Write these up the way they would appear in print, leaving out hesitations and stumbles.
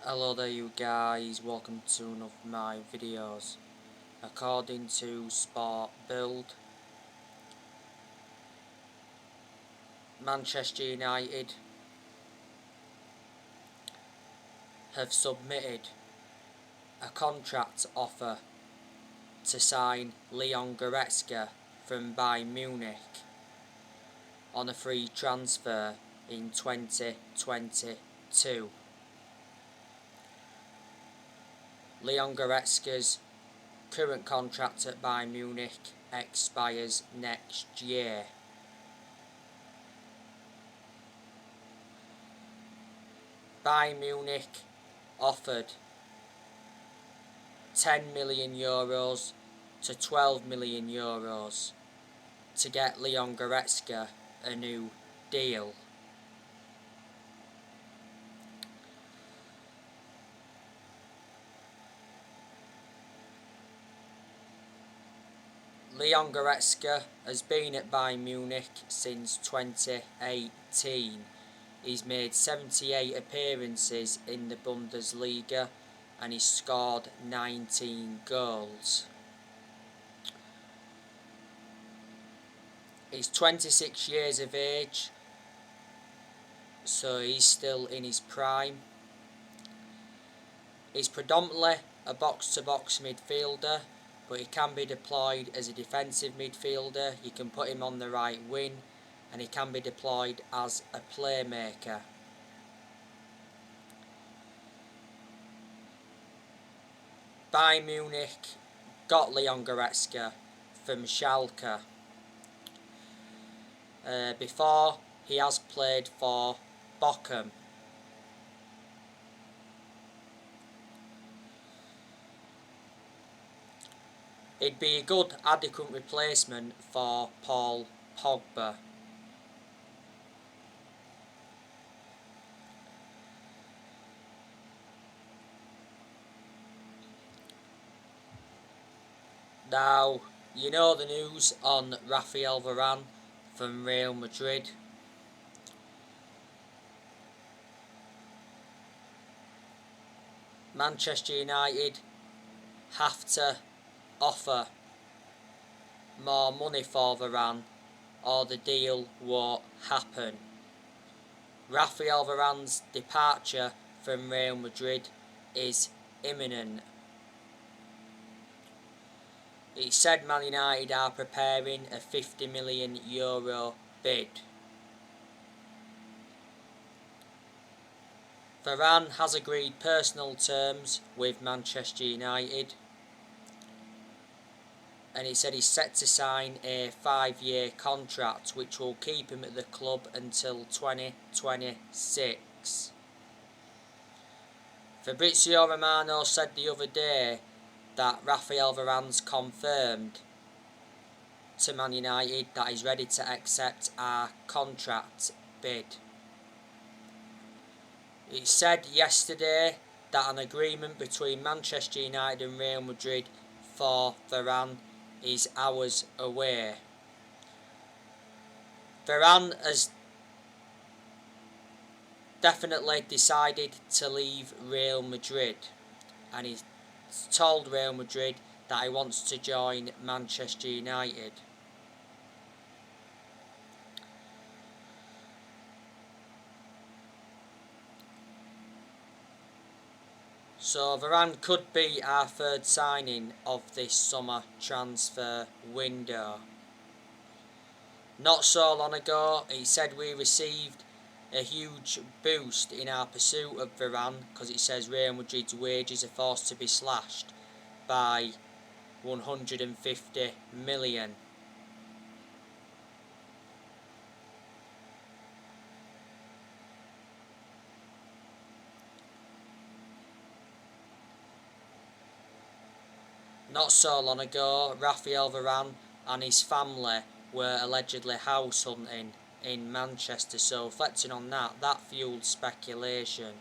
Hello there you guys, welcome to one of my videos. According to Sport Build, Manchester United have submitted a contract offer to sign Leon Goretzka from Bayern Munich on a free transfer in 2022. Leon Goretzka's current contract at Bayern Munich expires next year. Bayern Munich offered €10 million to €12 million to get Leon Goretzka a new deal. Leon Goretzka has been at Bayern Munich since 2018. He's made 78 appearances in the Bundesliga and he's scored 19 goals. He's 26 years of age, so he's still in his prime. He's predominantly a box-to-box midfielder, but he can be deployed as a defensive midfielder. You can put him on the right wing, and he can be deployed as a playmaker. Bayern Munich got Leon Goretzka from Schalke. Before, he has played for Bochum. He'd be a good, adequate replacement for Paul Pogba. Now, you know the news on Rafael Varane from Real Madrid. Manchester United have to offer more money for Varane or the deal won't happen. Rafael Varane's departure from Real Madrid is imminent. It said Man United are preparing a €50 million bid. Varane has agreed personal terms with Manchester United, and he said he's set to sign a 5-year contract which will keep him at the club until 2026. Fabrizio Romano said the other day that Rafael Varane's confirmed to Man United that he's ready to accept our contract bid. It said yesterday that an agreement between Manchester United and Real Madrid for Varane is hours away. Varane has definitely decided to leave Real Madrid, and he's told Real Madrid that he wants to join Manchester United. So Varane could be our third signing of this summer transfer window. Not so long ago, he said we received a huge boost in our pursuit of Varane, because it says Real Madrid's wages are forced to be slashed by 150 million. Not so long ago, Rafael Varane and his family were allegedly house hunting in Manchester, so reflecting on that fueled speculation.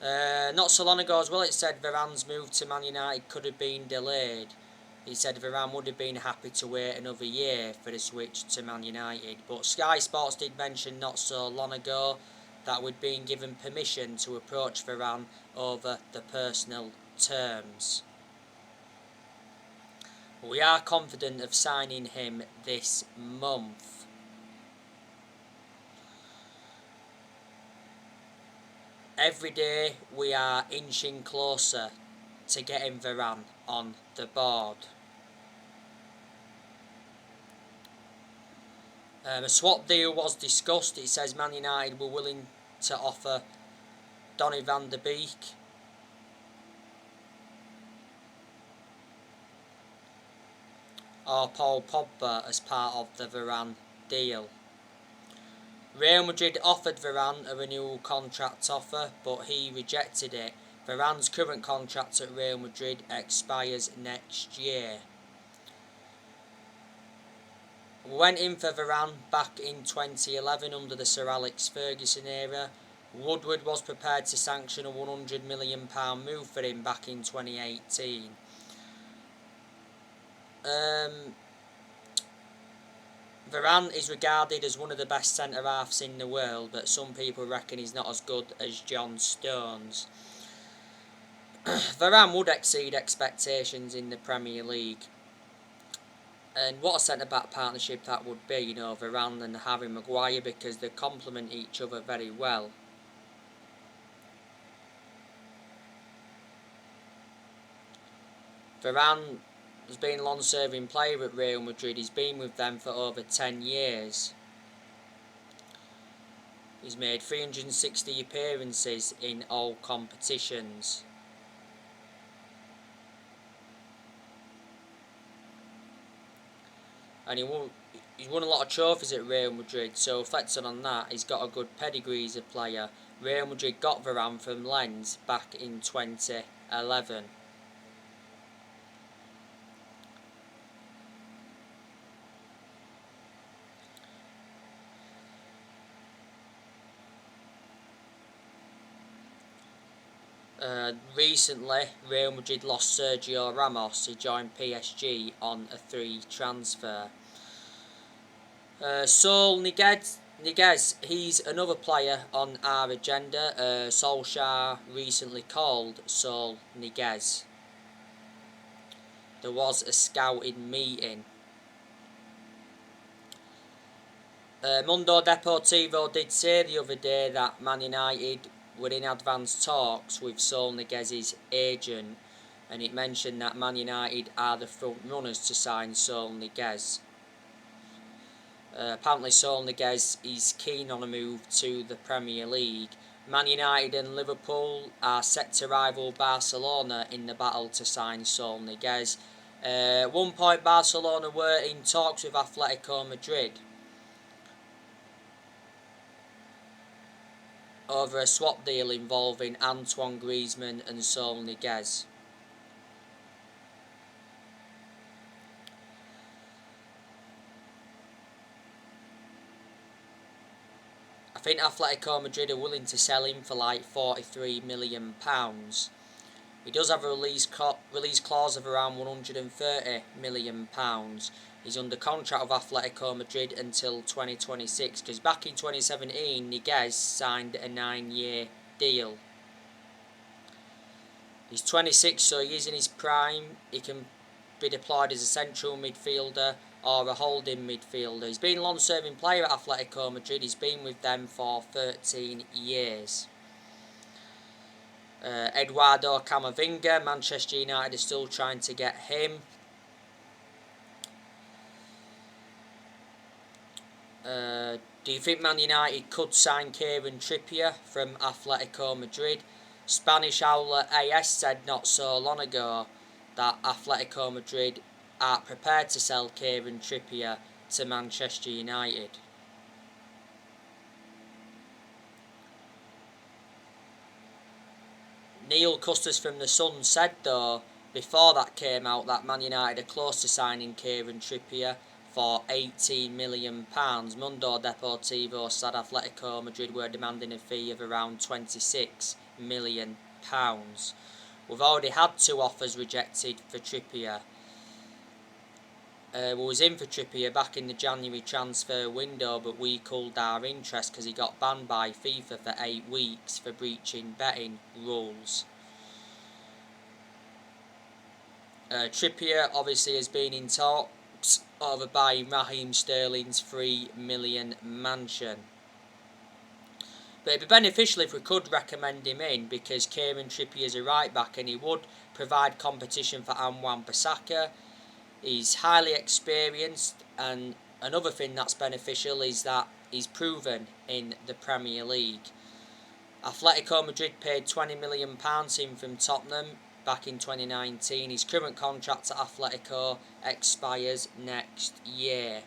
Not so long ago as well, it said Varane's move to Man United could have been delayed. He said Varane would have been happy to wait another year for the switch to Man United, but Sky Sports did mention not so long ago that we'd been given permission to approach Varane over the personal terms. We are confident of signing him this month. Every day we are inching closer to getting Varane on the board. A swap deal was discussed. It says Man United were willing to offer Donny van de Beek or Paul Pogba as part of the Varane deal. Real Madrid offered Varane a renewal contract offer, but he rejected it. Varane's current contract at Real Madrid expires next year. We went in for Varane back in 2011 under the Sir Alex Ferguson era. Woodward was prepared to sanction a £100 million move for him back in 2018. Varane is regarded as one of the best centre-halves in the world, but some people reckon he's not as good as John Stones. Varane would exceed expectations in the Premier League. And what a centre-back partnership that would be, Varane and Harry Maguire, because they complement each other very well. Varane has been a long-serving player at Real Madrid. He's been with them for over 10 years. He's made 360 appearances in all competitions. And he's won a lot of trophies at Real Madrid, so reflecting on that, he's got a good pedigree as a player. Real Madrid got Varane from Lens back in 2011. Recently, Real Madrid lost Sergio Ramos. He joined PSG on a free transfer. Saul Niguez, he's another player on our agenda. Solskjaer recently called Saul Niguez. There was a scouting meeting. Mundo Deportivo did say the other day that Man United were in advanced talks with Saul Niguez's agent, and it mentioned that Man United are the front runners to sign Saul Niguez. Apparently Saul Niguez is keen on a move to the Premier League. Man United and Liverpool are set to rival Barcelona in the battle to sign Saul Niguez. At one point Barcelona were in talks with Atletico Madrid over a swap deal involving Antoine Griezmann and Saul Niguez. I think Atletico Madrid are willing to sell him for like £43 million. He does have a release clause of around £130 million. He's under contract with Atletico Madrid until 2026, because back in 2017 Niguez signed a 9-year deal. He's 26, so he is in his prime. He can be deployed as a central midfielder or a holding midfielder. He's been a long-serving player at Atletico Madrid. He's been with them for 13 years. Eduardo Camavinga, Manchester United are still trying to get him. Do you think Man United could sign Kieran Trippier from Atletico Madrid? Spanish outlet AS said not so long ago that Atletico Madrid are prepared to sell Kieran Trippier to Manchester United. Neil Custis from The Sun said though, before that came out, that Man United are close to signing Kieran Trippier for £18 million. Mundo Deportivo said Atletico Madrid were demanding a fee of around £26 million. We've already had 2 offers rejected for Trippier. was in for Trippier back in the January transfer window, but we culled our interest because he got banned by FIFA for 8 weeks for breaching betting rules. Trippier obviously has been in talks over buying Raheem Sterling's £3 million mansion. But it'd be beneficial if we could recommend him in, because Kieran Trippier is a right back and he would provide competition for Wan-Bissaka. He's highly experienced, and another thing that's beneficial is that he's proven in the Premier League. Atletico Madrid paid £20 million in from Tottenham back in 2019. His current contract at Atletico expires next year.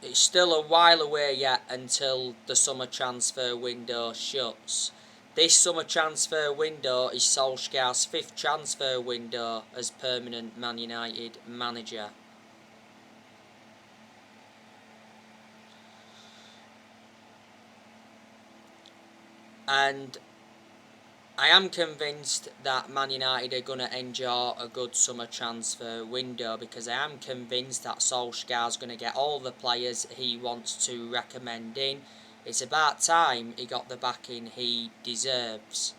It's still a while away yet until the summer transfer window shuts. This summer transfer window is Solskjaer's 5th transfer window as permanent Man United manager. And I am convinced that Man United are going to enjoy a good summer transfer window, because I am convinced that Solskjaer's going to get all the players he wants to recommend in. It's about time he got the backing he deserves.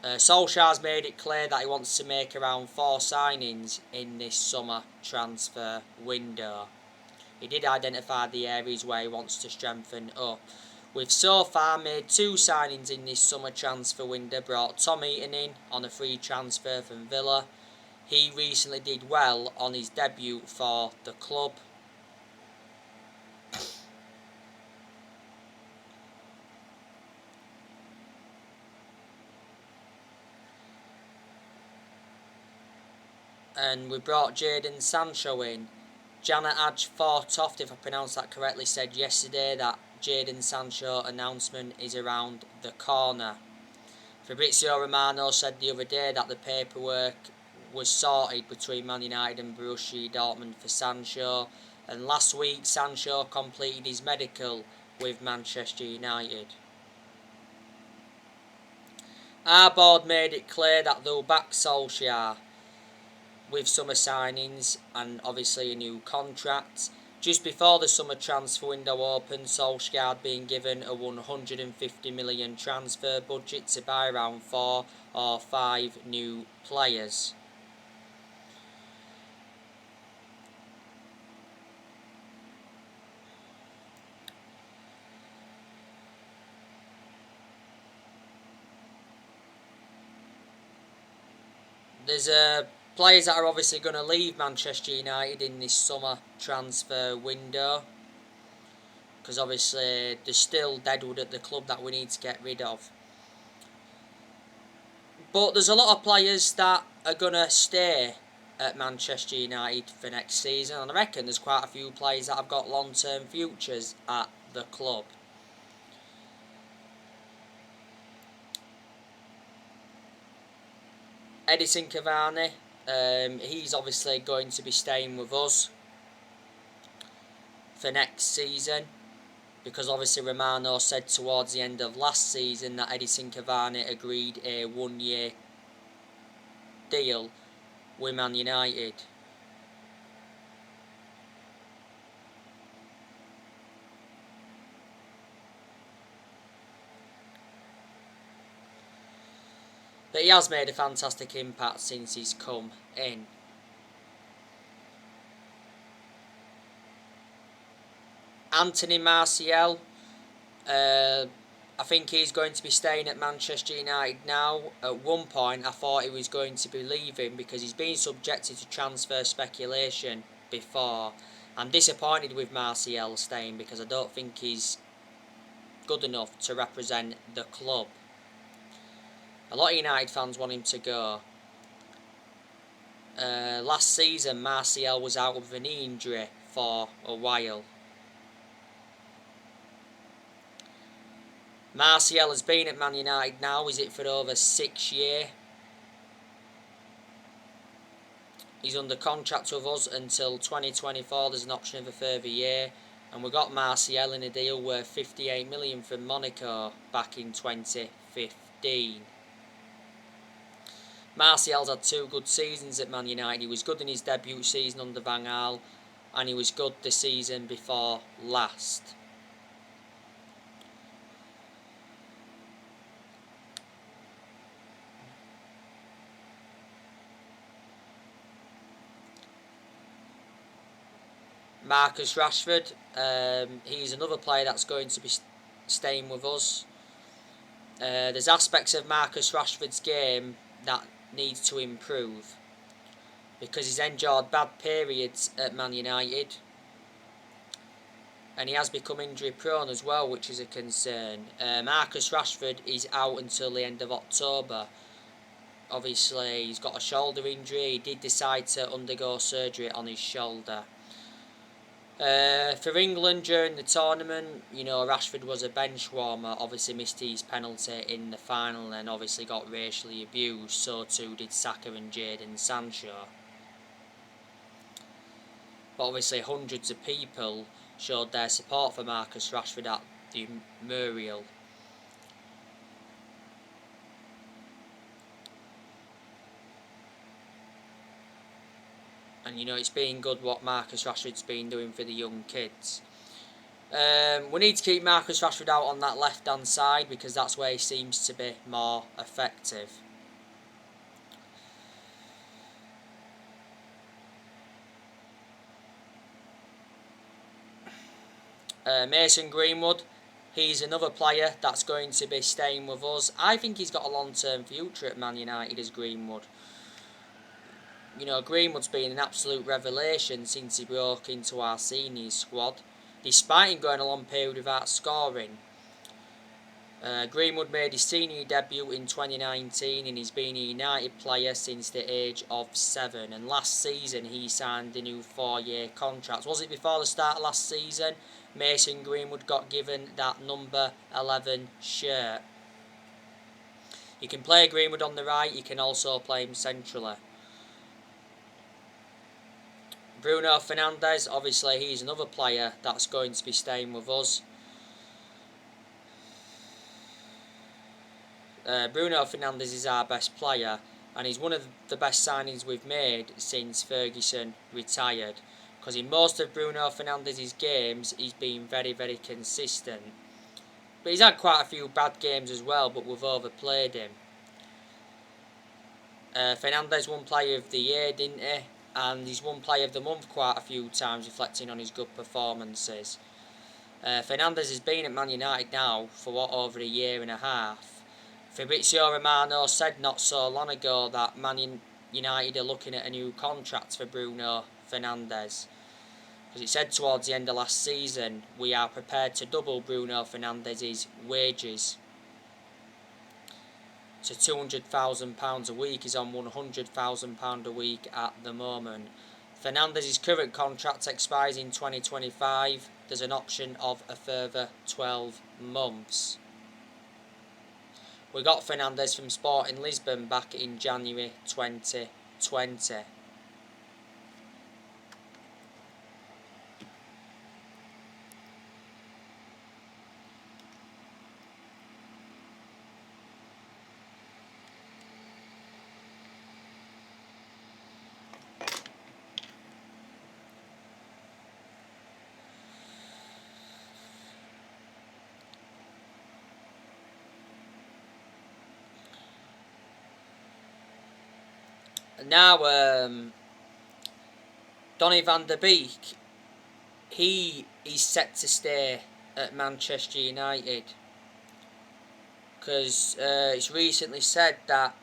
Solskjaer's made it clear that he wants to make around 4 signings in this summer transfer window. He did identify the areas where he wants to strengthen up. We've so far made 2 signings in this summer transfer window. Brought Tom Eaton in on a free transfer from Villa. He recently did well on his debut for the club. And we brought Jadon Sancho in. Janet Adj Fortoft, if I pronounced that correctly, said yesterday that Jadon Sancho announcement is around the corner. Fabrizio Romano said the other day that the paperwork was sorted between Man United and Borussia Dortmund for Sancho, and last week Sancho completed his medical with Manchester United. Our board made it clear that they'll back Solskjaer with summer signings and obviously a new contract. Just before the summer transfer window opened, Solskjaer had been given a £150 million transfer budget to buy around 4 or 5 new players. There's players that are obviously going to leave Manchester United in this summer transfer window, because obviously there's still deadwood at the club that we need to get rid of. But there's a lot of players that are going to stay at Manchester United for next season, and I reckon there's quite a few players that have got long-term futures at the club. Edison Cavani, he's obviously going to be staying with us for next season, because obviously Romano said towards the end of last season that Edison Cavani agreed a 1-year deal with Man United. But he has made a fantastic impact since he's come in. Anthony Martial, I think he's going to be staying at Manchester United now. At one point I thought he was going to be leaving, because he's been subjected to transfer speculation before. I'm disappointed with Martial staying, because I don't think he's good enough to represent the club. A lot of United fans want him to go. Last season Martial was out with an knee injury for a while. Martial has been at Man United now, is it for over 6 years? He's under contract with us until 2024, there's an option of a further year. And we got Martial in a deal worth 58 million from Monaco back in 2015. Martial's had 2 good seasons at Man United. He was good in his debut season under Van Gaal, and he was good the season before last. Marcus Rashford, he's another player that's going to be staying with us. There's aspects of Marcus Rashford's game that needs to improve because he's endured bad periods at Man United, and he has become injury prone as well, which is a concern. Marcus Rashford is out until the end of October. Obviously, he's got a shoulder injury. He did decide to undergo surgery on his shoulder. For England during the tournament, Rashford was a bench warmer. Obviously missed his penalty in the final and obviously got racially abused. So too did Saka and Jadon Sancho. But obviously hundreds of people showed their support for Marcus Rashford at the memorial. And it's been good what Marcus Rashford's been doing for the young kids. We need to keep Marcus Rashford out on that left hand side because that's where he seems to be more effective. Mason Greenwood, he's another player that's going to be staying with us. I think he's got a long-term future at Man United as Greenwood. Greenwood's been an absolute revelation since he broke into our seniors squad, despite him going a long period without scoring. Greenwood made his senior debut in 2019 and he's been a United player since the age of 7. And last season he signed a new 4-year contract. Was it before the start of last season? Mason Greenwood got given that number 11 shirt. You can play Greenwood on the right, you can also play him centrally. Bruno Fernandes, obviously he's another player that's going to be staying with us. Bruno Fernandes is our best player and he's one of the best signings we've made since Ferguson retired, because in most of Bruno Fernandes' games he's been very, very consistent. But he's had quite a few bad games as well, but we've overplayed him. Fernandes won Player of the Year, didn't he? And he's won Player of the Month quite a few times, reflecting on his good performances. Fernandes has been at Man United now for over a year and a half. Fabrizio Romano said not so long ago that Man United are looking at a new contract for Bruno Fernandes. Because he said towards the end of last season, we are prepared to double Bruno Fernandes' wages to £200,000 a week. He's on £100,000 a week at the moment. Fernandes' current contract expires in 2025. There's an option of a further 12 months. We got Fernandes from Sporting Lisbon back in January 2020. Now, Donny van der Beek, he is set to stay at Manchester United because it's recently said that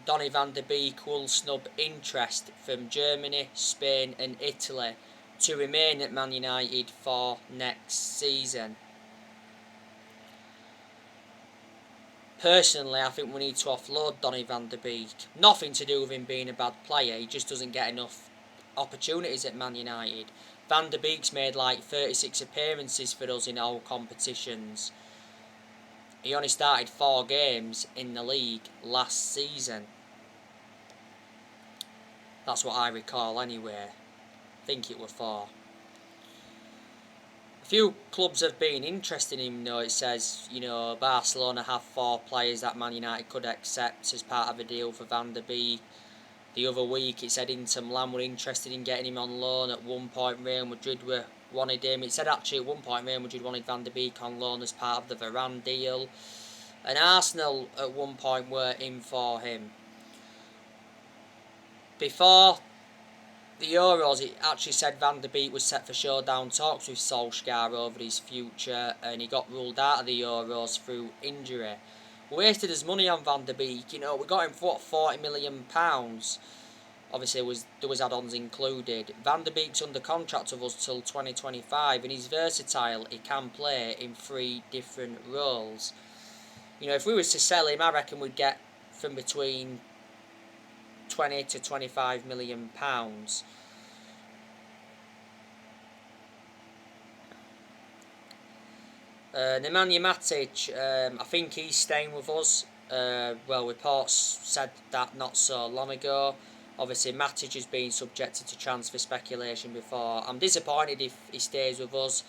Donny van der Beek will snub interest from Germany, Spain and Italy to remain at Man United for next season. Personally, I think we need to offload Donny van der Beek. Nothing to do with him being a bad player, he just doesn't get enough opportunities at Man United. Van der Beek's made like 36 appearances for us in all competitions. He only started 4 games in the league last season. That's what I recall anyway. I think it were 4. few clubs have been interested in him though. It says, Barcelona have 4 players that Man United could accept as part of a deal for Van der Beek. The other week it said Inter Milan were interested in getting him on loan. At one point Real Madrid wanted him. It said actually at one point Real Madrid wanted Van der Beek on loan as part of the Varane deal. And Arsenal at one point were in for him. Before the Euros, it actually said Van der Beek was set for showdown talks with Solskjaer over his future, and he got ruled out of the Euros through injury. We wasted his money on Van der Beek. We got him for £40 million. Obviously, there was add-ons included. Van der Beek's under contract with us till 2025, and he's versatile. He can play in 3 different roles. If we was to sell him, I reckon we'd get from between 20 to 25 million pounds. Nemanja Matic, I think he's staying with us. Reports said that not so long ago. Obviously, Matic has been subjected to transfer speculation before. I'm disappointed if he stays with us,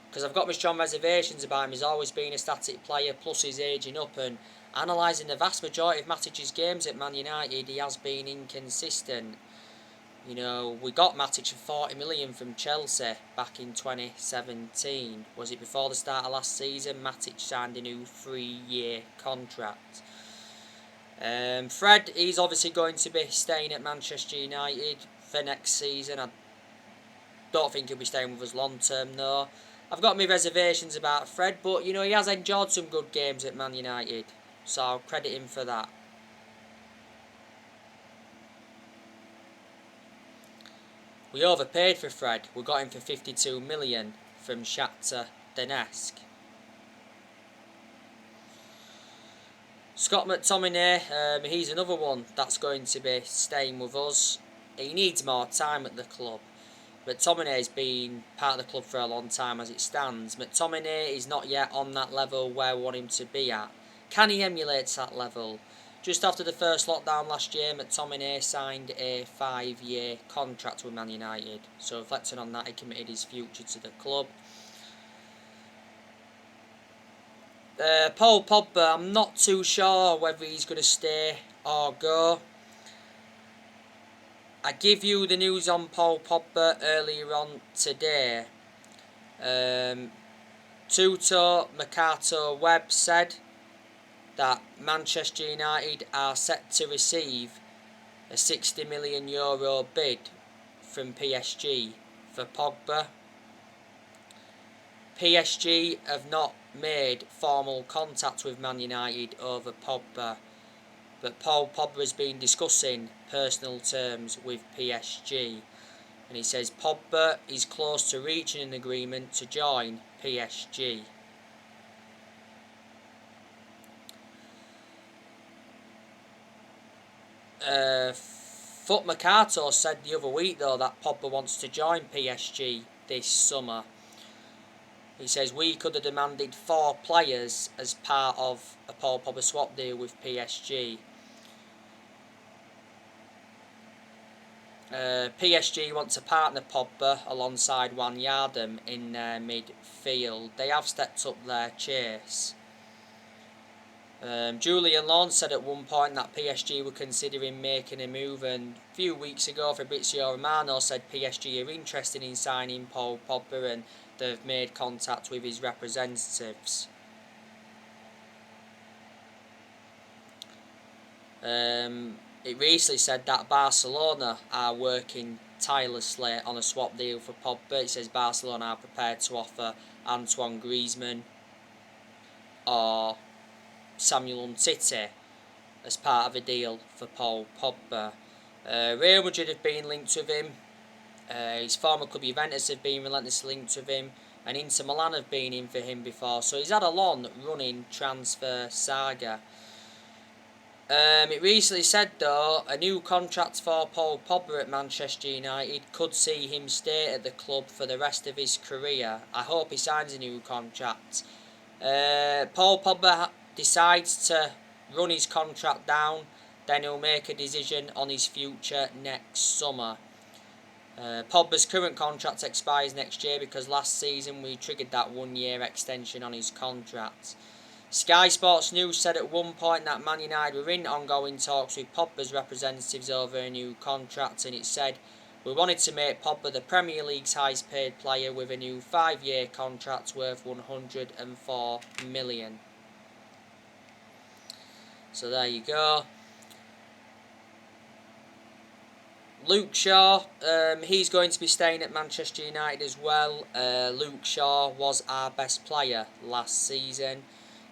because I've got my strong reservations about him. He's always been a static player, plus he's ageing up, and analysing the vast majority of Matic's games at Man United, he has been inconsistent. We got Matic for 40 million from Chelsea back in 2017. Was it before the start of last season? Matic signed a new 3-year contract. Fred, he's obviously going to be staying at Manchester United for next season. I don't think he'll be staying with us long term though. I've got my reservations about Fred, but he has enjoyed some good games at Man United, so I'll credit him for that. We overpaid for Fred. We got him for 52 million from Shakhtar Donetsk. Scott McTominay, he's another one that's going to be staying with us. He needs more time at the club. McTominay's been part of the club for a long time as it stands. McTominay is not yet on that level where we want him to be at. Can he emulate that level? Just after the first lockdown last year, McTominay signed a 5-year contract with Man United. So reflecting on that, he committed his future to the club. Paul Pogba, I'm not too sure whether he's going to stay or go. I give you the news on Paul Pogba earlier on today. Tuto Mercato Web said that Manchester United are set to receive a €60 million bid from PSG for Pogba. PSG have not made formal contact with Man United over Pogba, but Paul Pogba has been discussing personal terms with PSG, and he says Pogba is close to reaching an agreement to join PSG. Foot Mercato said the other week though that Pogba wants to join PSG this summer. He says we could have demanded 4 players as part of a Paul Pogba swap deal with PSG. PSG want to partner Pogba alongside Wijnaldum in their midfield. They have stepped up their chase. Julian Lawn said at one point that PSG were considering making a move, and a few weeks ago Fabrizio Romano said PSG are interested in signing Paul Pogba and they've made contact with his representatives. It recently said that Barcelona are working tirelessly on a swap deal for Pogba. It says Barcelona are prepared to offer Antoine Griezmann or Samuel Umtiti as part of a deal for Paul Pogba. Real Madrid have been linked with him. His former club Juventus have been relentlessly linked with him, and Inter Milan have been in for him before, so he's had a long running transfer saga. It recently said though a new contract for Paul Pogba at Manchester United could see him stay at the club for the rest of his career. I hope he signs a new contract. Paul Pogba decides to run his contract down, then he'll make a decision on his future next summer. Pogba's current contract expires next year because last season we triggered that 1 year extension on his contract. Sky Sports News said at one point that Man United were in ongoing talks with Pogba's representatives over a new contract, and it said, "We wanted to make Pogba the Premier League's highest paid player with a new 5-year contract worth 104 million. So there you go. Luke Shaw, he's going to be staying at Manchester United as well. Luke Shaw was our best player last season.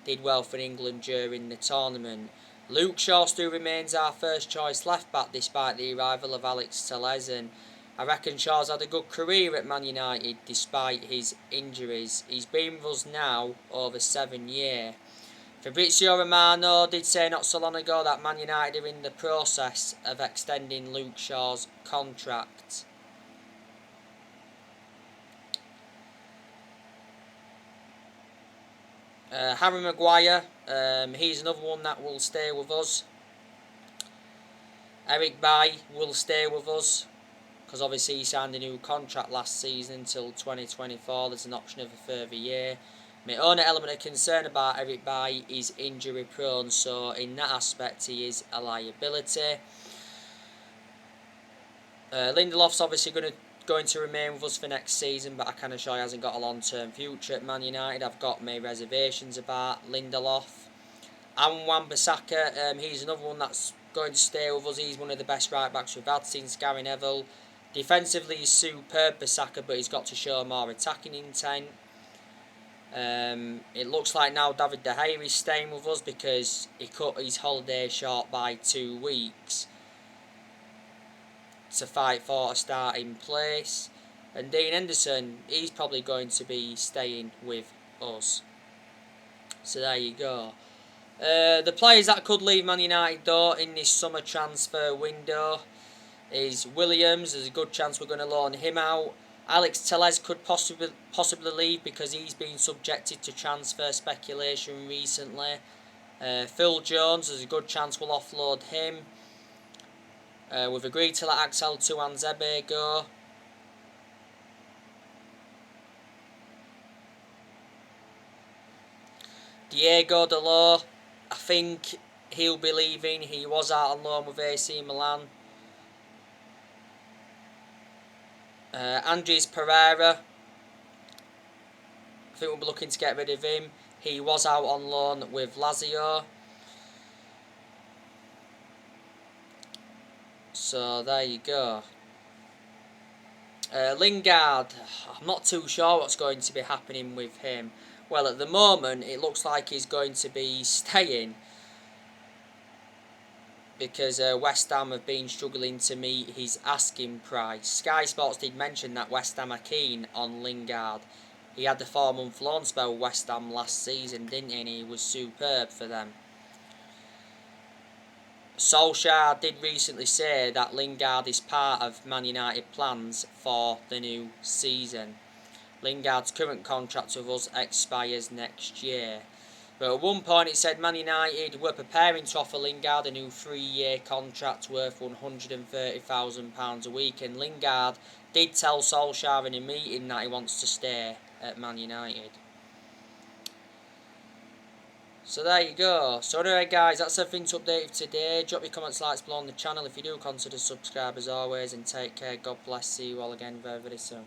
Did well for England during the tournament. Luke Shaw still remains our first choice left back despite the arrival of Alex Telles, and I reckon Shaw's had a good career at Man United despite his injuries. He's been with us now over 7 years. Fabrizio Romano did say not so long ago that Man United are in the process of extending Luke Shaw's contract. Harry Maguire, he's another one that will stay with us. Eric Bailly will stay with us because obviously he signed a new contract last season until 2024. There's an option of a further year. My only element of concern about Eric Bailly is injury prone, so in that aspect he is a liability. Lindelof's obviously going to remain with us for next season, but I can assure he hasn't got a long-term future at Man United. I've got my reservations about Lindelof. And Wan-Bissaka, he's another one that's going to stay with us. He's one of the best right-backs we've had since Gary Neville. Defensively he's superb, Bissaka, but he's got to show more attacking intent. It looks like now David De Gea is staying with us because he cut his holiday short by 2 weeks to fight for a starting place. And Dean Henderson, he's probably going to be staying with us. So there you go. The players that could leave Man United though in this summer transfer window is Williams. There's a good chance we're going to loan him out. Alex Telles could possibly leave because he's been subjected to transfer speculation recently. Phil Jones, there's a good chance we'll offload him. We've agreed to let Axel Tuanzebe go. Diego Dalot, I think he'll be leaving. He was out on loan with AC Milan. Andres Pereira, I think we'll be looking to get rid of him. He was out on loan with Lazio. So there you go. Lingard, I'm not too sure what's going to be happening with him. Well, at the moment it looks like he's going to be staying because West Ham have been struggling to meet his asking price. Sky Sports did mention that West Ham are keen on Lingard. He had the 4-month loan spell with West Ham last season, didn't he? And he was superb for them. Solskjaer did recently say that Lingard is part of Man United plans for the new season. Lingard's current contract with us expires next year. But at one point it said Man United were preparing to offer Lingard a new 3-year contract worth £130,000 a week, and Lingard did tell Solskjaer in a meeting that he wants to stay at Man United. So there you go. So anyway guys, that's everything to update for today. Drop your comments, likes below on the channel if you do. Consider subscribe as always, and take care. God bless. See you all again very, very soon.